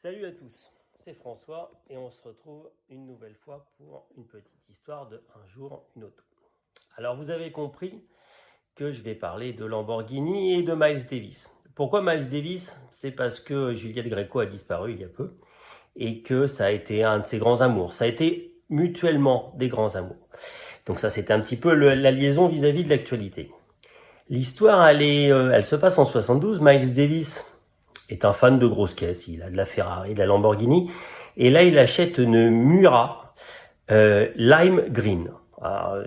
Salut à tous, c'est François et on se retrouve une nouvelle fois pour une petite histoire de Un jour une auto. Alors vous avez compris que je vais parler de Lamborghini et de Miles Davis. Pourquoi Miles Davis? C'est parce que Juliette Gréco a disparu il y a peu et que ça a été un de ses grands amours. Ça a été mutuellement des grands amours. Donc ça c'était un petit peu la liaison vis-à-vis de l'actualité. L'histoire elle se passe en 72. Miles Davis est un fan de grosses caisses, il a de la Ferrari, de la Lamborghini, et là il achète une Miura lime green.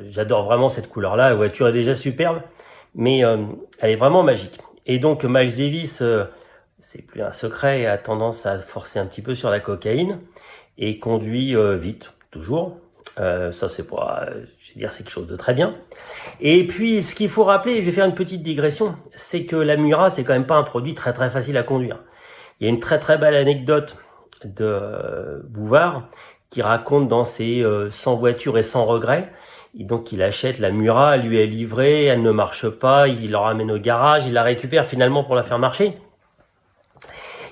J'adore vraiment cette couleur-là, la voiture est déjà superbe, mais elle est vraiment magique. Et donc Miles Davis, c'est plus un secret, a tendance à forcer un petit peu sur la cocaïne, et conduit vite, toujours. Ça c'est pas, je vais dire, c'est quelque chose de très bien. Et puis ce qu'il faut rappeler, je vais faire une petite digression, c'est que la Miura c'est quand même pas un produit très très facile à conduire. Il y a une très très belle anecdote de Bouvard qui raconte dans ses 100 voitures et 100 regrets. Et donc il achète la Miura, elle lui est livrée, elle ne marche pas, il la ramène au garage, il la récupère finalement pour la faire marcher.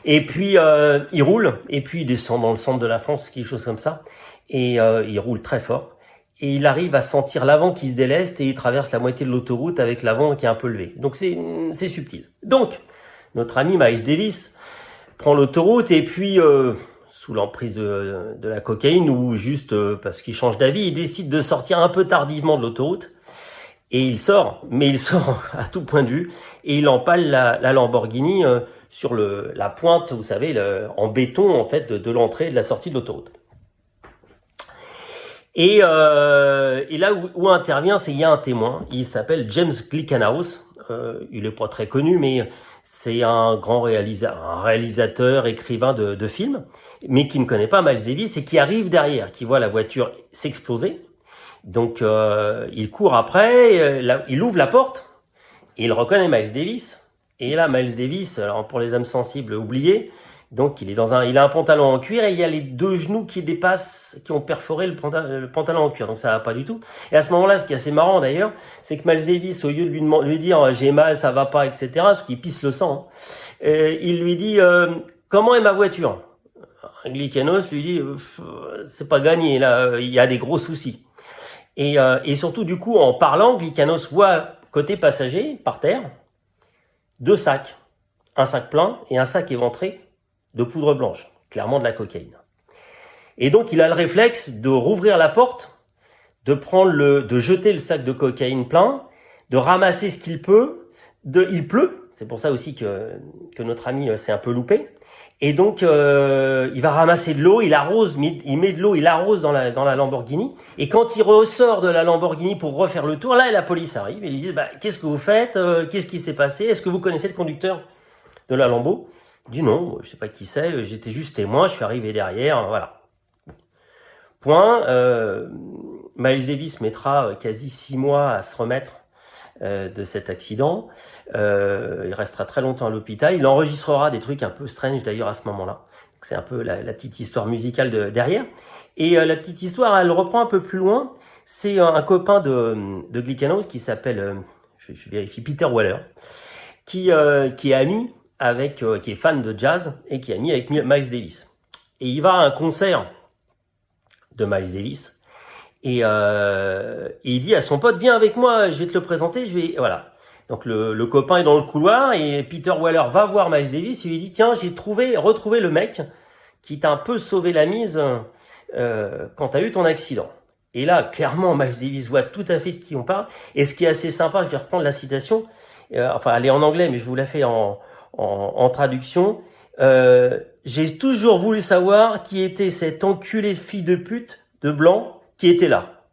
Et puis il roule, et puis il descend dans le centre de la France, quelque chose comme ça, et il roule très fort. Et il arrive à sentir l'avant qui se déleste et il traverse la moitié de l'autoroute avec l'avant qui est un peu levé. Donc c'est subtil. Donc notre ami Miles Davis prend l'autoroute et puis sous l'emprise de la cocaïne ou juste parce qu'il change d'avis, il décide de sortir un peu tardivement de l'autoroute. Et il sort, mais il sort à tout point de vue, et il empale la Lamborghini sur la pointe, vous savez, en béton en fait de l'entrée et de la sortie de l'autoroute. Et là où intervient, c'est il y a un témoin, il s'appelle James Glickenhaus, il est pas très connu, mais c'est un grand réalisateur, écrivain de films, mais qui ne connaît pas Miles Davis et qui arrive derrière, qui voit la voiture s'exploser. Donc il court après, il ouvre la porte, et il reconnaît Miles Davis. Et là, Miles Davis, alors pour les âmes sensibles, oubliez. Donc il a un pantalon en cuir et il y a les deux genoux qui dépassent, qui ont perforé le pantalon en cuir. Donc ça va pas du tout. Et à ce moment-là, ce qui est assez marrant d'ailleurs, c'est que Miles Davis, au lieu de lui dire j'ai mal, ça va pas, etc., parce qu'il pisse le sang, il lui dit comment est ma voiture? Glickenhaus lui dit c'est pas gagné là, il y a des gros soucis. Et surtout, du coup, en parlant, Glickenhaus voit, côté passager, par terre, deux sacs. Un sac plein et un sac éventré de poudre blanche, clairement de la cocaïne. Et donc, il a le réflexe de rouvrir la porte, de jeter le sac de cocaïne plein, de ramasser ce qu'il peut, il pleut, c'est pour ça aussi que notre ami s'est un peu loupé. Et donc, il va ramasser de l'eau, il met de l'eau, il arrose dans la Lamborghini. Et quand il ressort de la Lamborghini pour refaire le tour, là, la police arrive et lui dit qu'est-ce que vous faites? Qu'est-ce qui s'est passé? Est-ce que vous connaissez le conducteur de la Lambo? Il dit non, je sais pas qui c'est, j'étais juste témoin, je suis arrivé derrière, voilà. Point. Miles Davis mettra quasi 6 mois à se remettre de cet accident. Il restera très longtemps à l'hôpital. Il enregistrera des trucs un peu strange d'ailleurs à ce moment-là. C'est un peu la petite histoire musicale derrière. Et la petite histoire, elle reprend un peu plus loin. C'est un copain de Glickenhaus qui s'appelle, je vérifie, Peter Weller, qui est ami avec, qui est fan de jazz et qui est ami avec Miles Davis. Et il va à un concert de Miles Davis. Et il dit à son pote, viens avec moi, je vais te le présenter, voilà. Donc le copain est dans le couloir et Peter Weller va voir Miles Davis et lui dit, tiens, j'ai retrouvé le mec qui t'a un peu sauvé la mise quand t'as eu ton accident. Et là, clairement, Miles Davis voit tout à fait de qui on parle. Et ce qui est assez sympa, je vais reprendre la citation, enfin elle est en anglais, mais je vous la fais en traduction. J'ai toujours voulu savoir qui était cette enculée fille de pute de blanc qui était là.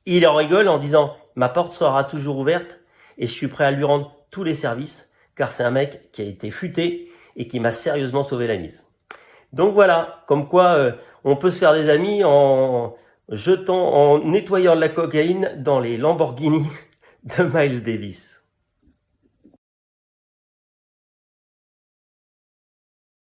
Il en rigole en disant « Ma porte sera toujours ouverte et je suis prêt à lui rendre tous les services car c'est un mec qui a été futé et qui m'a sérieusement sauvé la mise. » Donc voilà, comme quoi on peut se faire des amis en nettoyant de la cocaïne dans les Lamborghini de Miles Davis.